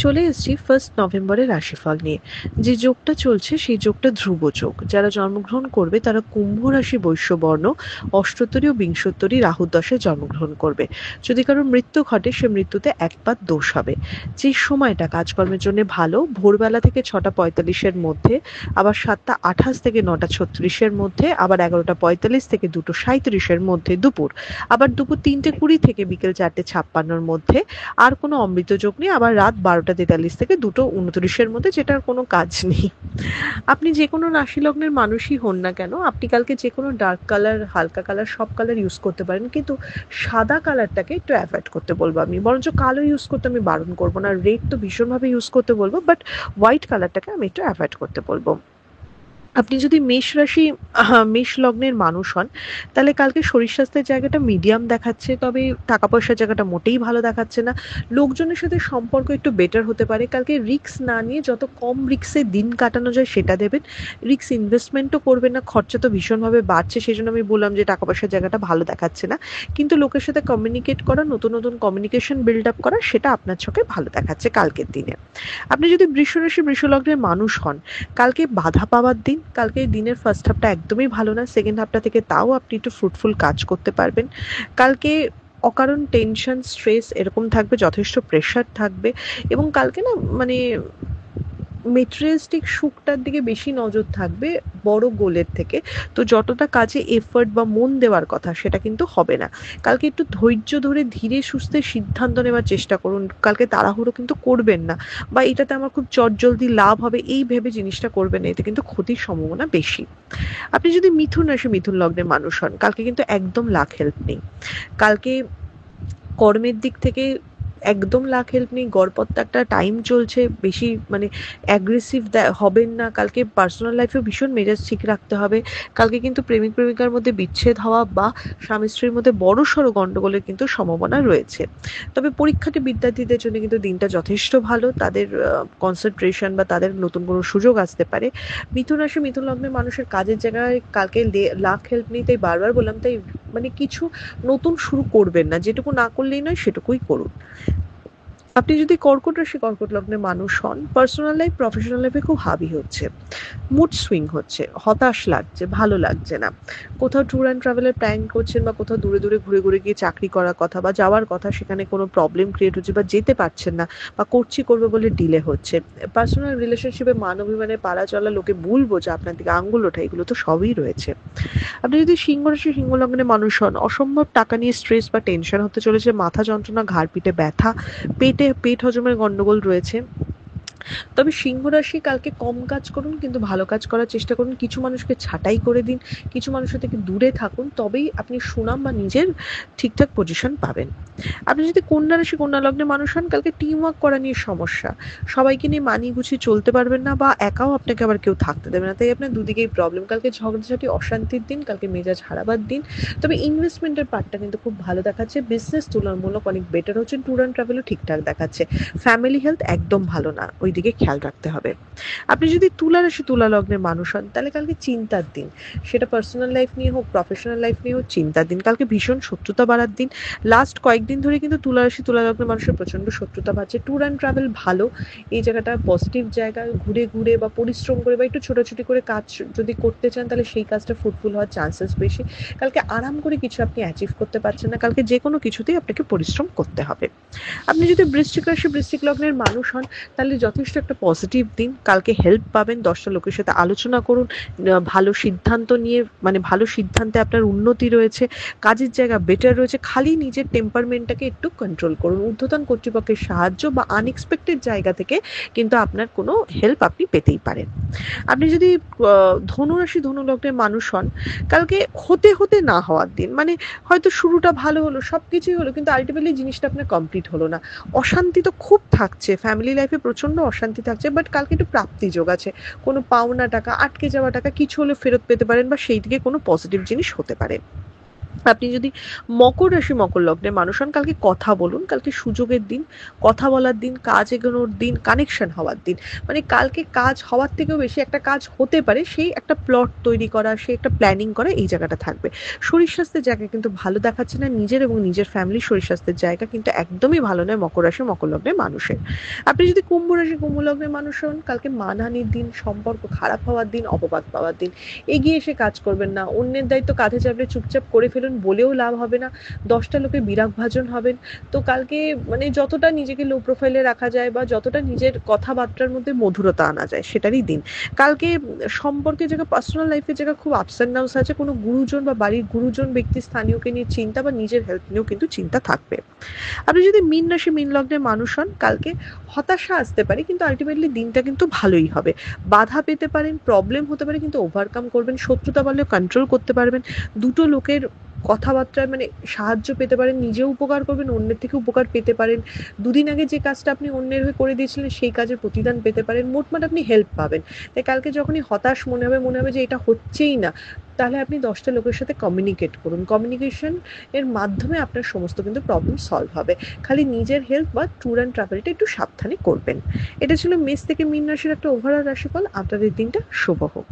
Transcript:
চলে এসেছি 1 নভেম্বরের রাশিফল নিয়ে। যে যোগটা চলছে সেই যোগটা ধ্রুব যোগ। যারা জন্মগ্রহণ করবে তারা কুম্ভ রাশি বৈশ্যবর্ণ অষ্টোত্তরী ও বিংশোত্তরী রাহুর দশায় জন্মগ্রহণ করবে। যদি কারোর মৃত্যু ঘটে সে মৃত্যুতে একবার দোষ হবে। যে সময়টা কাজকর্মের জন্য ভালো ভোরবেলা থেকে 6টা 45-এর মধ্যে, আবার 7টা 28 থেকে 9টা 36-এর মধ্যে, আবার 11টা 45 থেকে 2টো 37-এর মধ্যে দুপুর, আবার দুপুর 3টে 20 থেকে বিকেল 4টে 56-এর মধ্যে। আর কোনো অমৃত যোগ নেই। আবার রাত 12টা 43 থেকে 2টো 29-এর মধ্যে, যেটার কোনো কাজ নেই। আপনি যে কোনো রাশি লগ্নের মানুষই হন না কেন, আপনি কালকে যে কোনো ডার্ক কালার, হালকা কালার, সব কালার ইউজ করতে পারেন, কিন্তু সাদা কালারটাকে একটু অ্যাভয়েড করতে বলবো আমি। বরঞ্চ কালো ইউজ করতে আমি বারণ করবো না, রেড তো ভীষণভাবে ইউজ করতে বলবো, বাট হোয়াইট কালারটাকে আমি একটু অ্যাভয়েড করতে বলবো। আপনি যদি মেষ লগ্নের মানুষ হন, তাহলে কালকে শরীর স্বাস্থ্যের জায়গাটা মিডিয়াম দেখাচ্ছে, তবে টাকা পয়সার জায়গাটা মোটেই ভালো দেখাচ্ছে না। লোকজনের সাথে সম্পর্ক একটু বেটার হতে পারে। কালকে রিস্ক না নিয়ে যত কম রিস্কে দিন কাটানো যায় সেটা দেবেন। রিস্ক ইনভেস্টমেন্টও করবেন না, খরচা তো ভীষণভাবে বাড়ছে, সেই জন্য আমি বললাম যে টাকা পয়সার জায়গাটা ভালো দেখাচ্ছে না। কিন্তু লোকের সাথে কমিউনিকেট করা, নতুন নতুন কমিউনিকেশন বিল্ড আপ করা, সেটা আপনার চোখে ভালো দেখাচ্ছে কালকের দিনে। আপনি যদি বৃষ রাশি বৃষ লগ্নের মানুষ হন, কালকে বাধা পাওয়ার দিন। কালকে দিনের ফার্স্ট হাফটা একদমই ভালো না, সেকেন্ড হাফটা থেকে তাও আপনি একটু ফ্রুটফুল কাজ করতে পারবেন। কালকে অকারণ টেনশন, স্ট্রেস এরকম থাকবে, যথেষ্ট প্রেশার থাকবে। এবং কালকে না মানে মেটেরিয়ালিস্টিক সুখটার দিকে বেশি নজর থাকবে বড় গোলের থেকে। তো যতটা কাজে এফোর্ট বা মন দেওয়ার কথা সেটা কিন্তু হবে না। কালকে একটু ধৈর্য ধরে ধীরে সুস্থে সিদ্ধান্ত নেওয়ার চেষ্টা করুন। কালকে তাড়াহুড়ো কিন্তু করবেন না, বা এটাতে আমার খুব চটজলদি লাভ হবে এই ভেবে জিনিসটা করবেন না, এতে কিন্তু ক্ষতির সম্ভাবনা বেশি। আপনি যদি মিথুন রাশি মিথুন লগ্নের মানুষ হন, কালকে কিন্তু একদম লাক হেল্প নেই। কালকে কর্মের দিক থেকে একদম লাক হেল্প নেই। গড়পড়তা একটা টাইম চলছে, বেশি অ্যাগ্রেসিভ হবেন না। কালকে পার্সোনাল লাইফেও ভীষণ মেজাজ ঠিক রাখতে হবে। কালকে কিন্তু প্রেমিক প্রেমিকার মধ্যে বিচ্ছেদ হওয়া বা স্বামী স্ত্রীর মধ্যে বড়সড় গন্ডগোলের কিন্তু সম্ভাবনা রয়েছে। তবে পরীক্ষার্থী বিদ্যার্থীদের জন্য কিন্তু দিনটা যথেষ্ট ভালো। তাদের কনসেন্ট্রেশন বা তাদের নতুন কোনো সুযোগ আসতে পারে। মিথুন রাশি মিথুন লগ্নের মানুষের কাজের জায়গায় কালকে লাক হেল্প নেই, তাই বারবার বললাম। তাই কিছু নতুন শুরু করবেন না, যেটুকু না করলেই নয় সেটুকুই করুন। আপনি যদি কর্কট রাশি কর্কট লগ্নের মানুষ হন, পার্সোনাল লাইফ প্রফেশনাল লাইফে খুব হাবি হচ্ছে, মুড সুইং হচ্ছে, হতাশ লাগছে, ভালো লাগছে না। কোথাও ট্যুর অ্যান্ড ট্রাভেলের প্ল্যান করছেন, বা কোথাও দূরে দূরে ঘুরে ঘুরে গিয়ে চাকরি করার কথা বা যাওয়ার কথা, সেখানে কোনো প্রবলেম ক্রিয়েট হচ্ছে বা যেতে পারছেন না, বা করবে বলে ডিলে হচ্ছে। পার্সোনাল রিলেশনশিপে মান অভিমানের পালা চলা, লোকে ভুল বোঝা, আপনার দিকে আঙ্গুল ওঠা, এগুলো তো সবই রয়েছে। আপনি যদি সিংহ রাশি সিংহ লগ্নের মানুষ হন, অসম্ভব টাকা নিয়ে স্ট্রেস বা টেনশন হতে চলেছে, মাথা যন্ত্রণা, ঘাড় পিঠে ব্যথা, পেট হজমের গন্ডগোল রয়েছে। তবে সিংহ রাশি কালকে কম কাজ করুন, কিন্তু ভালো কাজ করার চেষ্টা করুন। কিছু মানুষকে ছাঁটাই করে দিন, কিছু মানুষের থেকে দূরে থাকুন, তবেই আপনি সুনাম বা নিজের ঠিকঠাক পজিশন পাবেন। আপনি যদি কন্যা রাশি কন্যা লগ্নের মানুষ হন, কালকে টিম ওয়ার্ক করা নিয়ে সমস্যা। সবাইকে নিয়ে মানিয়ে গুছিয়ে চলতে পারবেন না, বা একাও আপনাকে আবার কেউ থাকতে দেবে না, তাই আপনার দুদিকেই প্রবলেম। কালকে ঝগড়াঝাটি, অশান্তির দিন, কালকে মেজাজ হারাবার দিন। তবে ইনভেস্টমেন্টের পার্টটা কিন্তু খুব ভালো দেখাচ্ছে, বিজনেস তুলনামূলক অনেক বেটার হচ্ছে, ট্যুর অ্যান্ড ট্রাভেলও ঠিকঠাক দেখাচ্ছে। ফ্যামিলি হেলথ একদম ভালো না, ওই দিকে খেয়াল রাখতে হবে। আপনি যদি তুলা রাশি তুলা লগ্নের মানুষ হন, তাহলে কালকে চিন্তার দিন। সেটা পার্সোনাল লাইফ নিয়ে হোক, প্রফেশনাল লাইফ নিয়ে হোক, চিন্তার দিন। কালকে ভীষণ শত্রুতা বাড়ার দিন। লাস্ট কয়েকদিন ধরে কিন্তু তুলা রাশি তুলা লগ্নের মানুষের প্রচন্ড শত্রুতা বাড়ছে। ট্যুর অ্যান্ড ট্রাভেল ভালো, এই জায়গাটা পজিটিভ জায়গা। ঘুরে ঘুরে বা পরিশ্রম করে বা একটু ছোটাছুটি করে কাজ যদি করতে চান, তাহলে সেই কাজটা ফ্রুটফুল হওয়ার চান্সেস বেশি। কালকে আরাম করে কিছু আপনি অ্যাচিভ করতে পারছেন না, কালকে যে কোনো কিছুতেই আপনাকে পরিশ্রম করতে হবে। আপনি যদি বৃশ্চিক রাশি বৃশ্চিক লগ্নের মানুষ হন, তাহলে যথেষ্ট একটা পজিটিভ দিন। কালকে হেল্প পাবেন, 10টা লোকের সাথে আলোচনা করুন, ভালো সিদ্ধান্ত নিয়ে ভালো সিদ্ধান্তে আপনার উন্নতি রয়েছে, কাজের জায়গা বেটার রয়েছে। খালি নিজের টেম্পারমেন্টটাকে একটু কন্ট্রোল করুন। ঊর্ধ্বতন কর্তৃপক্ষের সাহায্য বা আনএক্সপেক্টেড জায়গা থেকে কিন্তু আপনার কোনো হেল্প আপনি পেতেই পারেন। আপনি যদি ধনুরাশি ধনু লগ্নের মানুষ হন, কালকে হতে হতে না হওয়ার দিন। হয়তো শুরুটা ভালো হলো, সব কিছুই হলো, কিন্তু আলটিমেটলি জিনিসটা আপনার কমপ্লিট হলো না। অশান্তি তো খুব থাকছে, ফ্যামিলি লাইফে প্রচণ্ড অশান্তি থাকছে, বাট কালকে একটু প্রাপ্তি যোগ আছে। কোনো পাওনা টাকা, আটকে যাওয়া টাকা কিছু হলে ফেরত পেতে পারেন, বা সেই দিকে কোনো পজিটিভ জিনিস হতে পারে। আপনি যদি মকর রাশি মকর লগ্নের মানুষ হন, কালকে কথা বলুন, কালকে সুযোগের দিন, কথা বলার দিন, কাজ এগোনোর দিন, কানেকশন হওয়ার দিন। মানে কালকে কাজ হওয়ার থেকেও বেশি একটা কাজ হতে পারে, সেই একটা প্লট তৈরি করা, সেই একটা প্ল্যানিং করা, এই জায়গাটা থাকবে। শরীর স্বাস্থ্যের জায়গা কিন্তু ভালো দেখাচ্ছে না, নিজের এবং নিজের ফ্যামিলির শরীর স্বাস্থ্যের জায়গা কিন্তু একদমই ভালো নয় মকর রাশি মকর লগ্নের মানুষের। আপনি যদি কুম্ভ রাশি কুম্ভ লগ্নের মানুষ হন, কালকে মানহানির দিন, সম্পর্ক খারাপ হওয়ার দিন, অপবাদ পাওয়ার দিন। এগিয়ে এসে কাজ করবেন না, অন্যের দায়িত্ব কাঁধে চাপলে চুপচাপ করে ফেলুন, বলেও লাভ হবে না, 10টা লোকে বিরাগ ভাজন হবেন। তো কালকে মানে যতটা নিজেকে লো প্রোফাইলে রাখা যায় বা যতটা নিজের কথাবার্তার মধ্যে মধুরতা আনা যায় সেটারই দিন। কালকে সম্পর্কের জায়গা, পার্সোনাল লাইফের জায়গা খুব আপস অ্যান্ড ডাউনস আছে, কোনো গুরুজন বা বাড়ির গুরুজন ব্যক্তি স্থানীয়কে নিয়ে চিন্তা বা নিজের হেলথ নিয়েও কিন্তু চিন্তা থাকবে। আপনি যদি মীন রাশি মীন লগ্নের মানুষ হন, কালকে হতাশা আসতে পারে কিন্তু আলটিমেটলি দিনটা কিন্তু ভালোই হবে। বাধা পেতে পারেন, প্রবলেম হতে পারে, কিন্তু ওভারকাম করবেন, শত্রুতা বাড়লেও কন্ট্রোল করতে পারবেন। দুটো লোকের কথাবার্তায় মানে সাহায্য পেতে পারেন, নিজেও উপকার করবেন, অন্যের থেকে উপকার পেতে পারেন। দুদিন আগে যে কাজটা আপনি অন্যের হয়ে করে দিয়েছিলেন সেই কাজের প্রতিদান পেতে পারেন, মোটমাট আপনি হেল্প পাবেন। তাই কালকে যখনই হতাশ মনে হবে, মনে হবে যে এটা হচ্ছেই না, তাহলে আপনি 10টা লোকের সাথে কমিউনিকেট করুন। কমিউনিকেশন এর মাধ্যমে আপনার সমস্ত কিন্তু প্রবলেম সলভ হবে। খালি নিজের হেলথ বা ট্যুর অ্যান্ড ট্রাভেলটা একটু সাবধানে করবেন। এটা ছিল মেষ থেকে মীন রাশির একটা ওভারঅল রাশিফল। আপনাদের দিনটা শুভ হোক।